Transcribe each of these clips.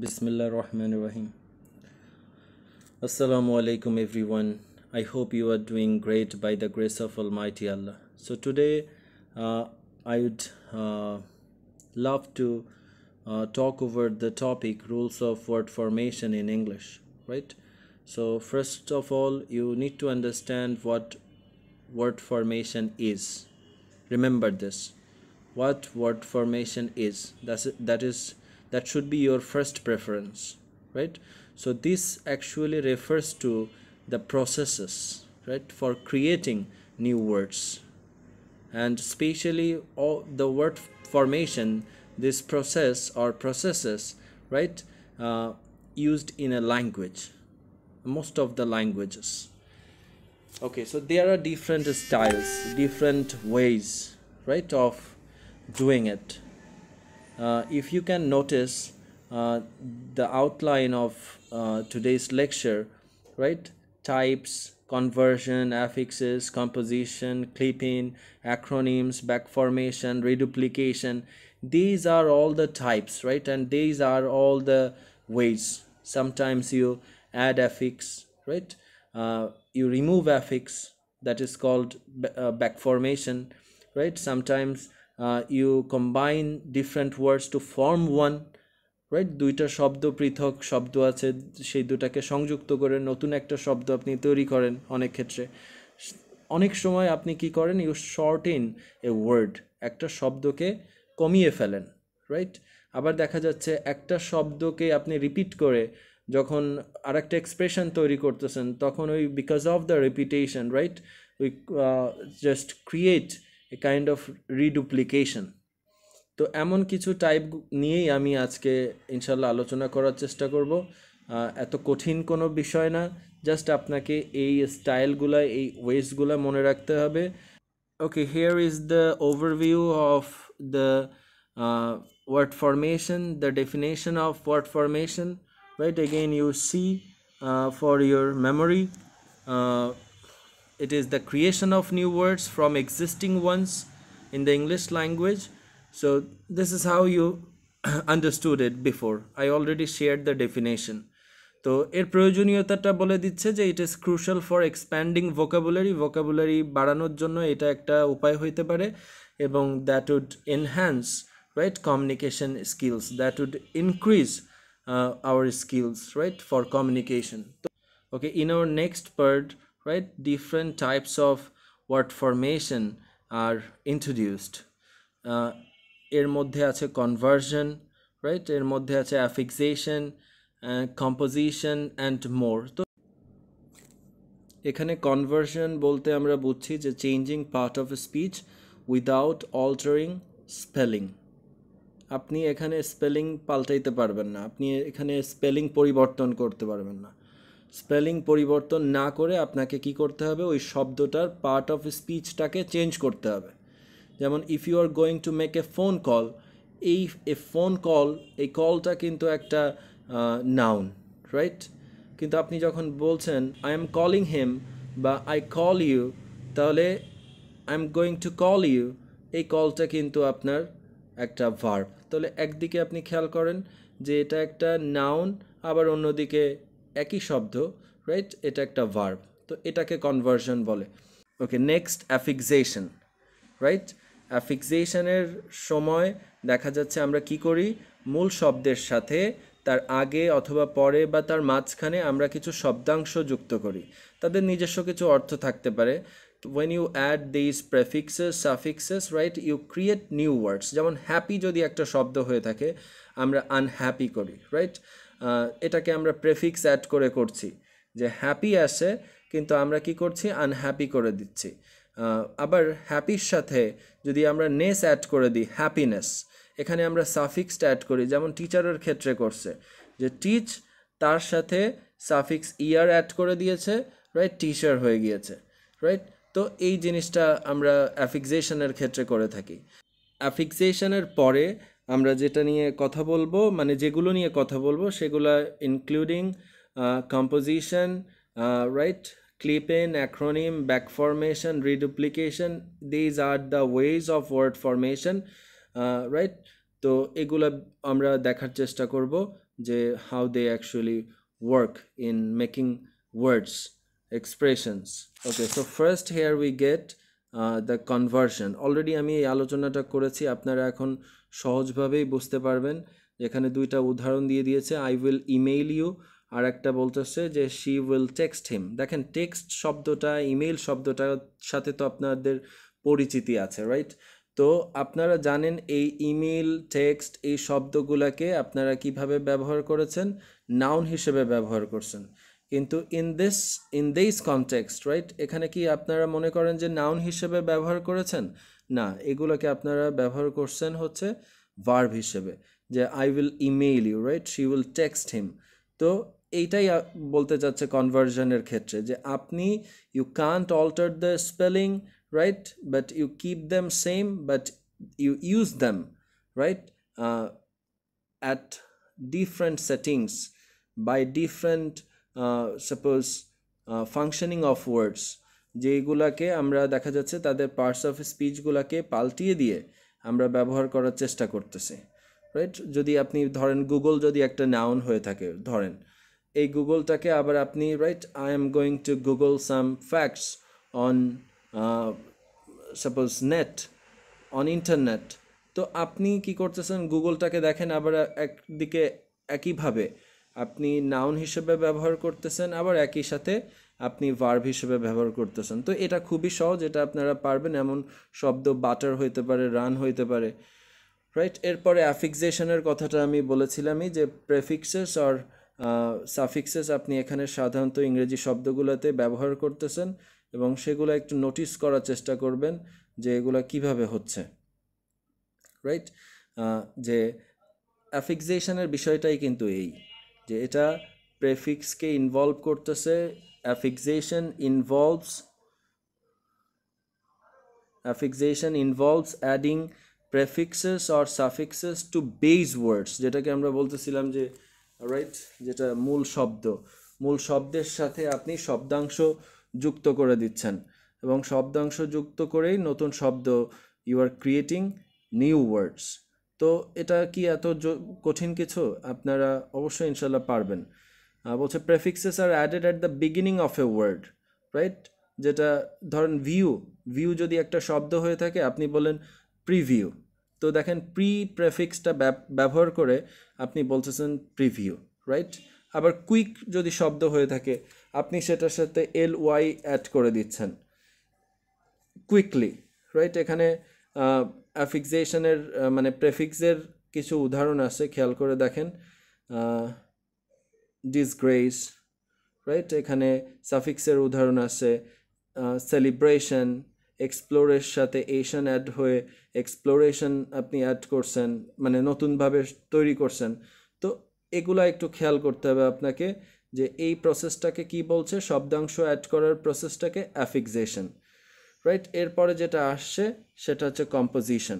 Bismillah Rahman Rahim. Assalamu alaikum everyone. I hope you are doing great by the grace of Almighty Allah. So today I would love to talk over the topic rules of word formation in English, right? So first of all, you need to understand what word formation is. Remember this. What word formation is. That should be your first preference, right? So this actually refers to the processes, right, for creating new words, and especially all the word formation, this process or processes, right, used in a language, most of the languages. Okay, so there are different styles, different ways, right, of doing it. If you can notice the outline of today's lecture, right? Types, conversion, affixes, composition, clipping, acronyms, backformation, reduplication. These are all the types, right? And these are all the ways. Sometimes you add affix, right? You remove affix, that is called backformation, right? Sometimes you combine different words to form one, right, দুইটা শব্দ পৃথক শব্দ আছে, সেই দুটাকে সংযুক্ত করে নতুন একটা শব্দ আপনি তৈরি করেন। অনেক ক্ষেত্রে অনেক সময় আপনি কি করেন, ইউ শর্টেন এ ওয়ার্ড, একটা শব্দকে কমিয়ে ফেলেন, রাইট। আবার দেখা যাচ্ছে একটা শব্দকে আপনি রিপিট করে যখন আরেকটা এক্সপ্রেশন তৈরি করতেছেন, তখন ওই because of the repetition, right, we just create a kind of reduplication. তো এমন কিছু টাইপ নিয়েই আমি আজকে ইনশাল্লাহ আলোচনা করার চেষ্টা করব। এত কঠিন কোনো বিষয় না, জাস্ট আপনাকে এই স্টাইলগুলো, এই ওয়েসগুলো মনে রাখতে হবে। Okay, here is the overview of the word formation, the definition of word formation, right? Again, you see for your memory, it is the creation of new words from existing ones in the English language. So this is how you understood it before. I already shared the definition. তো এর প্রয়োজনীয়তাটা বলে দিচ্ছে যে it is crucial for expanding vocabulary বাড়ানোর জন্য এটা একটা উপায় হইতে পারে, এবং that would enhance, right, communication skills, that would increase our skills, right, for communication. Okay, in our next part, right, different types of word formation are introduced. এর মধ্যে আছে কনভার্সন, রাইট, এর মধ্যে আছে অ্যাফিক্সেশন, কম্পোজিশন অ্যান্ড মোর। তো এখানে conversion বলতে আমরা বুঝছি যে changing part of speech without altering spelling. আপনি এখানে স্পেলিং পাল্টাইতে পারবেন না, আপনি এখানে স্পেলিং পরিবর্তন করতে পারবেন না। স্পেলিং পরিবর্তন না করে আপনাকে কি করতে হবে, ওই শব্দটার পার্ট অফ স্পিচটাকে চেঞ্জ করতে হবে। যেমন if you are going to make a phone call, এই ফোন কল, এই কলটা কিন্তু একটা নাউন, রাইট। কিন্তু আপনি যখন বলছেন আই এম কলিং হিম বা আই কল ইউ, তাহলে I am going to call you, এই কলটা কিন্তু আপনার একটা ভার্ব। তাহলে একদিকে আপনি খেয়াল করেন যে এটা একটা নাউন, আবার অন্যদিকে একই শব্দ, রাইট, এটা একটা ভার্ব। তো এটাকে কনভার্সন বলে। ওকে, নেক্সট অ্যাফিক্সেশন, রাইট। অ্যাফিক্সেশনের সময় দেখা যাচ্ছে আমরা কি করি, মূল শব্দের সাথে তার আগে অথবা পরে বা তার মাঝখানে আমরা কিছু শব্দাংশ যুক্ত করি, তাদের নিজস্ব কিছু অর্থ থাকতে পারে। when you add these prefixes, suffixes, right, you create new words. যেমন হ্যাপি যদি একটা শব্দ হয়ে থাকে, আমরা আনহ্যাপি করি, রাইট। এটাকে আমরা প্রেফিক্স অ্যাড করে করছি, যে হ্যাপি আসে কিন্তু আমরা কি করছি, আনহ্যাপি করে দিচ্ছি। আবার হ্যাপির সাথে যদি আমরা নেস অ্যাড করে দিই, হ্যাপিনেস, এখানে আমরা সাফিক্সটা অ্যাড করি, যেমন টিচারের ক্ষেত্রে করছে, যে টিচ, তার সাথে সাফিক্স ইয়ার অ্যাড করে দিয়েছে, রাইট, টিচার হয়ে গিয়েছে, রাইট। তো এই জিনিসটা আমরা অ্যাফিক্সেশনের ক্ষেত্রে করে থাকি। অ্যাফিক্সেশনের পরে আমরা যেটা নিয়ে কথা বলবো, মানে যেগুলো নিয়ে কথা বলবো, সেগুলো including composition, right, clipping, acronym, backformation, reduplication. These are the ways of word formation, right? তো এগুলো আমরা দেখার চেষ্টা করব। যে how they actually work in making words, expressions. Okay, so first here we get the conversion. Already আমি এই আলোচনাটা করেছি, আপনারা এখন সহজভাবেই বুঝতে পারবেন। এখানে দুইটা উদাহরণ দিয়ে দিয়েছে, I will email you, আর একটা বলতেছে যে she will text him. দেখেন টেক্সট শব্দটা ইমেইল শব্দটার সাথে তো আপনাদের পরিচিতি আছে, রাইট? তো আপনারা জানেন এই ইমেইল, টেক্সট, এই শব্দগুলোকে আপনারা কিভাবে ব্যবহার করেছেন? নাউন হিসেবে ব্যবহার করছেন। কিন্তু ইন দিস কনটেক্সট, রাইট, এখানে কি আপনারা মনে করেন যে নাউন হিসেবে ব্যবহার করেছেন? না, এগুলোকে আপনারা ব্যবহার করছেন হচ্ছে ভার্ব হিসেবে, যে I will email you, right, she will text him. তো এইটাই বলতে চাচ্ছে কনভার্সনের ক্ষেত্রে, যে আপনি you can't alter the spelling, right, but you keep them same, but you use them, right, at different settings by different suppose functioning of words, যেগুলাকে আমরা দেখা যাচ্ছে তাদের পার্টস অফ স্পিচগুলোকে পাল্টিয়ে দিয়ে আমরা ব্যবহার করার চেষ্টা করতেছি, রাইট? যদি আপনি ধরেন গুগল যদি একটা নাউন হয়ে থাকে, ধরেন এই গুগলটাকে আবার আপনি, right, I am going two Google some facts on suppose net, on internet. তো আপনি কি করতেছেন, গুগলটাকে দেখেন আবার একদিকে একইভাবে আপনি নাউন হিসেবে ব্যবহার করতেছেন, আবার একই সাথে আপনি ভার্ব হিসেবে ব্যবহার করতেছেন। তো এটা খুবই সহজ, এটা আপনারা পারবেন। এমন শব্দ বাটার হইতে পারে, রান হইতে পারে, রাইট? এরপরে অ্যাফিক্সেশনের কথাটা আমি বলেছিলামই, যে প্রেফিক্সেস আর সাফিক্সেস আপনি এখানে সাধারণত ইংরেজি শব্দগুলোতে ব্যবহার করতেছেন, এবং সেগুলো একটু নোটিস করার চেষ্টা করবেন যে এগুলো কিভাবে হচ্ছে, রাইট? যে অ্যাফিক্সেশনের বিষয়টাই কিন্তু এই, যে এটা প্রেফিক্সকে ইনভলভ করতেছে। Affixation involves adding prefixes or suffixes to base words, যেটাকে আমরা বলতেছিলাম যে, রাইট, যেটা মূল শব্দের সাথে আপনি শব্দাংশ যুক্ত করে দিচ্ছেন, এবং শব্দাংশ যুক্ত করেই নতুন শব্দ, you are creating new words. তো এটা কি এত কঠিন কিছু? আপনারা অবশ্যই ইনশাল্লাহ পারবেন। বলছে prefixes are added at the beginning of a word, right? যেটা ধরেন ভিউ যদি একটা শব্দ হয়ে থাকে, আপনি বলেন প্রিভিউ, তো দেখেন প্রেফিক্সটা ব্যবহার করে আপনি বলতেছেন প্রিভিউ, রাইট? আবার কুইক যদি শব্দ হয়ে থাকে, আপনি সেটার সাথে ly অ্যাড করে দিচ্ছেন, কুইকলি, রাইট? এখানে অ্যাফিক্সেশনের মানে প্রেফিক্সের কিছু উদাহরণ আছে, খেয়াল করে দেখেন। Disgrace, right? এখানে সাফিক্সের উদাহরণ আছে। সেলিব্রেশন, এক্সপ্লোরের সাথে এশন অ্যাড হয়ে এক্সপ্লোরেশন আপনি অ্যাড করছেন, মানে নতুনভাবে তৈরি করছেন। তো এগুলা একটু খেয়াল করতে হবে আপনাকে, যে এই প্রসেসটাকে কি বলছে, শব্দাংশ অ্যাড করার প্রসেসটাকে অ্যাফিক্সেশন, রাইট? এরপরে যেটা আসছে সেটা হচ্ছে কম্পোজিশন।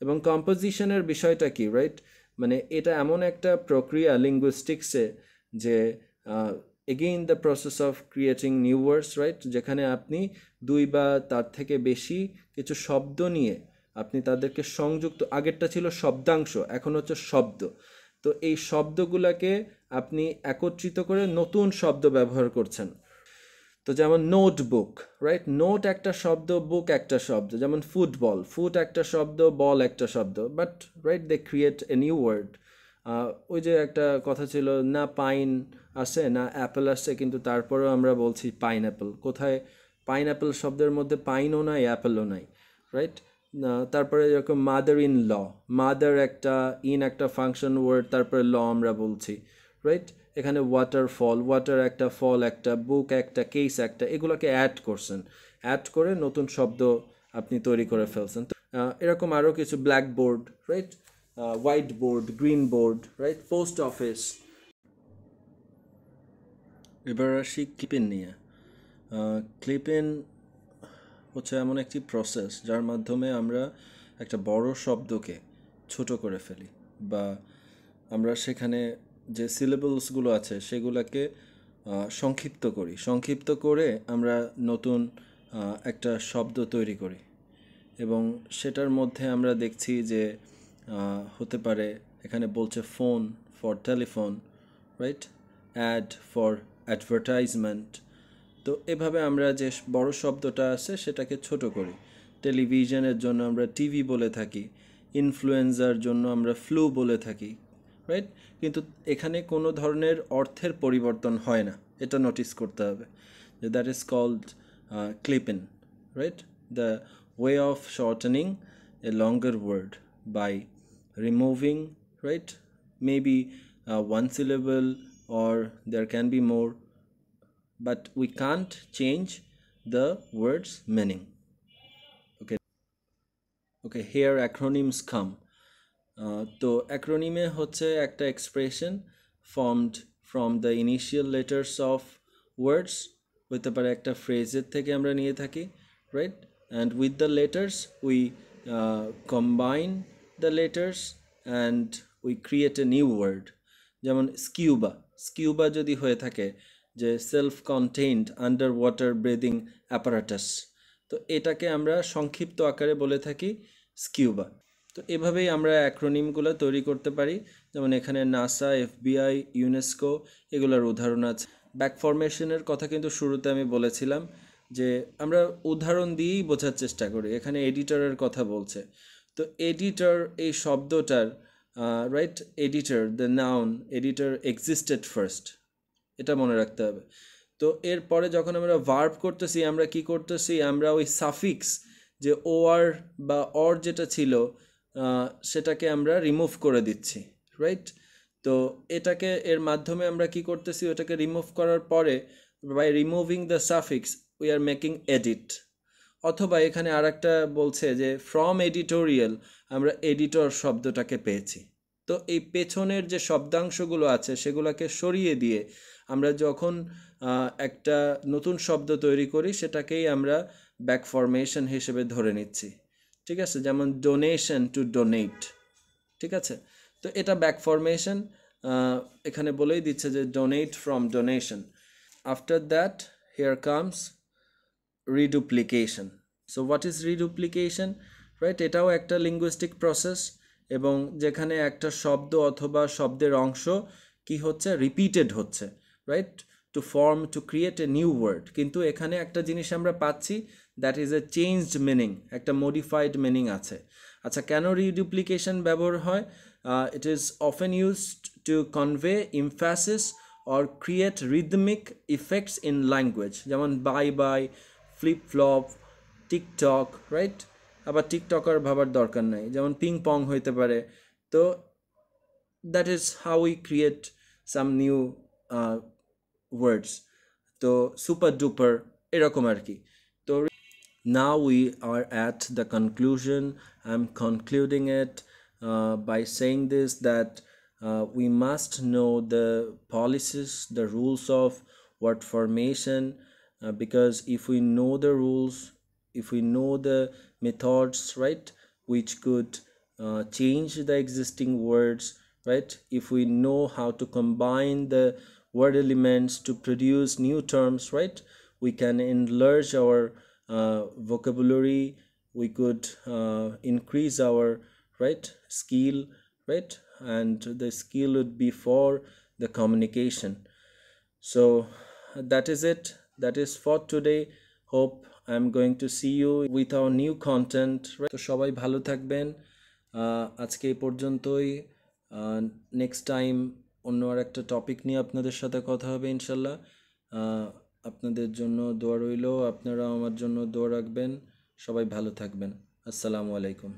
এবং কম্পোজিশনের বিষয়টা কি, রাইট? মানে এটা এমন একটা প্রক্রিয়া লিঙ্গুইস্টিক্সে, যে again the process of creating new words, right, যেখানে আপনি দুই বা তার থেকে বেশি কিছু শব্দ নিয়ে আপনি তাদেরকে সংযুক্ত, আগেরটা ছিল শব্দাংশ, এখন হচ্ছে শব্দ, তো এই শব্দগুলোকে আপনি একত্রিত করে নতুন শব্দ ব্যবহার করছেন। তো যেমন নোটবুক, রাইট? নোট একটা শব্দ, বুক একটা শব্দ। যেমন ফুটবল, ফুট একটা শব্দ, বল একটা শব্দ, but right they create a new word. ওই যে একটা কথা ছিল না, পাইন আসে না অ্যাপেল আসে, কিন্তু তারপরেও আমরা বলছি পাইন অ্যাপেল। কোথায় পাইন অ্যাপেল শব্দের মধ্যে পাইনও নাই, অ্যাপেলও নাই, রাইট? তারপরে যেরকম মাদার ইন ল, মাদার একটা, ইন একটা ফাংশন ওয়ার্ড, তারপরে ল আমরা বলছি, রাইট? এখানে ওয়াটারফল, ওয়াটার একটা, ফল একটা, বুক একটা, কেস একটা, এগুলোকে অ্যাড করছেন, অ্যাড করে নতুন শব্দ আপনি তৈরি করে ফেলছেন। এরকম আরও কিছু, blackboard, right, white board, green board, right, post office. এবার আসি ক্লিপিন নিয়ে। ক্লিপিন হচ্ছে এমন একটি প্রসেস যার মাধ্যমে আমরা একটা বড় শব্দকে ছোট করে ফেলি, বা আমরা সেখানে যে সিলেবলসগুলো আছে সেগুলোকে সংক্ষিপ্ত করে আমরা নতুন একটা শব্দ তৈরি করি, এবং সেটার মধ্যে আমরা দেখছি যে হতে পারে, এখানে বলছে phone, for telephone, right? Ad for advertisement. তো এভাবে আমরা যে বড় শব্দটা আছে সেটাকে ছোট করি। টেলিভিশনের জন্য আমরা টিভি বলে থাকি, ইনফ্লুয়েঞ্জার জন্য আমরা ফ্লু বলে থাকি, রাইট? কিন্তু এখানে কোনো ধরনের অর্থের পরিবর্তন হয় না, এটা নোটিস করতে হবে। যে that is called clipping, right? The way of shortening a longer word by removing, right? Maybe one syllable, or there can be more, but we can't change the word's meaning. Okay, here acronyms come. তো অ্যাক্রোনিমে হচ্ছে একটা expression formed from the initial letters of words, হতে পারে একটা ফ্রেজের থেকে আমরা নিয়ে থাকি, right? And with the letters we combine the letters and we create a new word. যেমন স্কিউবা, স্কিউবা যদি হয়ে থাকে যে self contained under water breathing apparatus, তো এটাকে আমরা সংক্ষিপ্ত আকারে বলে থাকি স্কিউবা। তো এভাবেই আমরা অ্যাক্রোনিমগুলো তৈরি করতে পারি। যেমন এখানে নাসা, এফবিআই, ইউনেস্কো এগুলোর উদাহরণ আছে। ব্যাক ফরমেশনের কথা কিন্তু শুরুতে আমি বলেছিলাম যে আমরা উদাহরণ দিয়েই বোঝার চেষ্টা করি। এখানে এডিটরের কথা বলছে, তো এডিটর এই শব্দটার right, editor, the noun editor existed first, এটা মনে রাখতে হবে। তো এরপরে যখন আমরা ভার্ব করতেছি আমরা কি করতেছি, আমরা ওই সাফিক্স যে ও আর বা অর যেটা ছিল সেটাকে আমরা রিমুভ করে দিচ্ছি, রাইট? তো এটাকে এর মাধ্যমে আমরা কি করতেছি, ওটাকে রিমুভ করার পরে by removing the suffix we are making edit. অথবা এখানে আর একটা বলছে যে ফ্রম এডিটোরিয়াল আমরা এডিটর শব্দটাকে পেয়েছি। তো এই পেছনের যে শব্দাংশগুলো আছে সেগুলোকে সরিয়ে দিয়ে আমরা যখন একটা নতুন শব্দ তৈরি করি সেটাকেই আমরা ব্যাক ফরমেশন হিসেবে ধরে নিচ্ছি, ঠিক আছে? যেমন ডোনেশন টু ডোনেট, ঠিক আছে? তো এটা ব্যাক ফরমেশন, এখানে বলেই দিচ্ছে যে donate from donation. After that here comes reduplication. So what is reduplication, right? এটাও একটা লিঙ্গুইস্টিক প্রসেস, এবং যেখানে একটা শব্দ অথবা শব্দের অংশ কি হচ্ছে, রিপিটেড হচ্ছে, right? To form, to create a new word. কিন্তু এখানে একটা জিনিস আমরা পাচ্ছি, that is a changed meaning, একটা মডিফাইড মিনিং আছে। আচ্ছা, কেন রিডুপ্লিকেশন ব্যবহার হয়? It is often used to convey emphasis or create rhythmic effects in language. যেমন bye bye, flip flop, TikTok, right? আবার টিকটকার ভাবার দরকার নাই, যেমন পিং পং হইতে পারে। তো that is how we create some new words. তো সুপার ডুপার এরকম আর কি। তো now we are at the conclusion. I'm concluding it by saying this, that we must know the policies, the rules of word formation, because if we know the rules, if we know the methods, right, which could change the existing words, right, if we know how to combine the word elements to produce new terms, right, we can enlarge our vocabulary, we could increase our right skill, right, and the skill would be for the communication. So that is it, that is for today. Hope I'm going to see you with our new content, right? তো সবাই ভালো থাকবেন, আজকে এই পর্যন্তই। Next time অন্য আর একটা topic নিয়ে আপনাদের সাথে কথা হবে ইনশাল্লাহ। আপনাদের জন্য দোয়া রইল, আপনারা আমার জন্য দোয়া রাখবেন। সবাই ভালো থাকবেন। আসসালামু আলাইকুম।